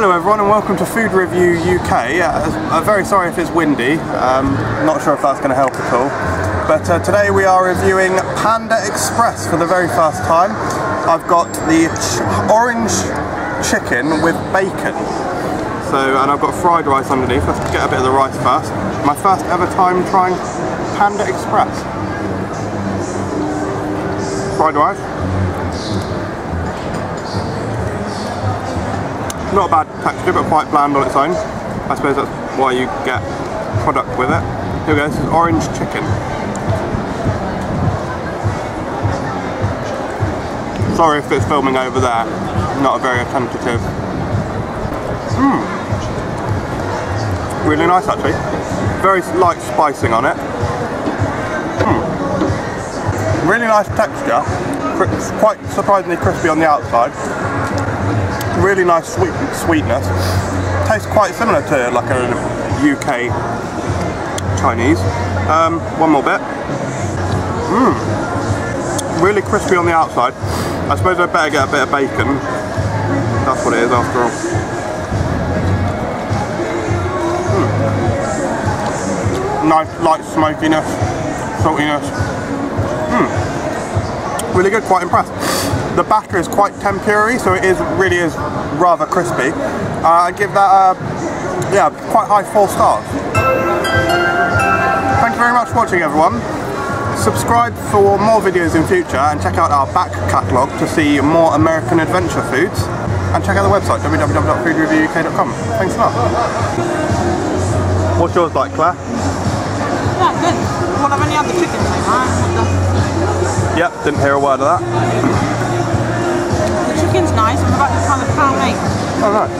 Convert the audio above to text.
Hello everyone and welcome to Food Review UK. I'm very sorry if it's windy, not sure if that's going to help at all. But today we are reviewing Panda Express for the very first time. I've got the orange chicken with bacon. And I've got fried rice underneath. Let's get a bit of the rice first. My first ever time trying Panda Express. Fried rice. Not a bad texture, but quite bland on its own. I suppose that's why you get product with it. Here we go, this is orange chicken. Sorry if it's filming over there, not a very attentive. Really nice actually. Very light spicing on it. Really nice texture. Quite surprisingly crispy on the outside. Really nice sweetness. Tastes quite similar to like a UK Chinese. One more bit. Really crispy on the outside. I suppose I'd better get a bit of bacon. That's what it is after all. Nice light smokiness, saltiness. Really good, quite impressed. The batter is quite tempura-y, so it really is rather crispy. I give that quite high 4 stars. Thank you very much for watching everyone. Subscribe for more videos in future and check out our back catalogue to see more American adventure foods. And check out the website www.foodreviewuk.com. Thanks a lot. What's yours like, Claire? Yeah, good. Well, I've only had the chicken thing, right? Yep, didn't hear a word of that. The chicken's nice, I'm about to try the pound 8. Oh, nice.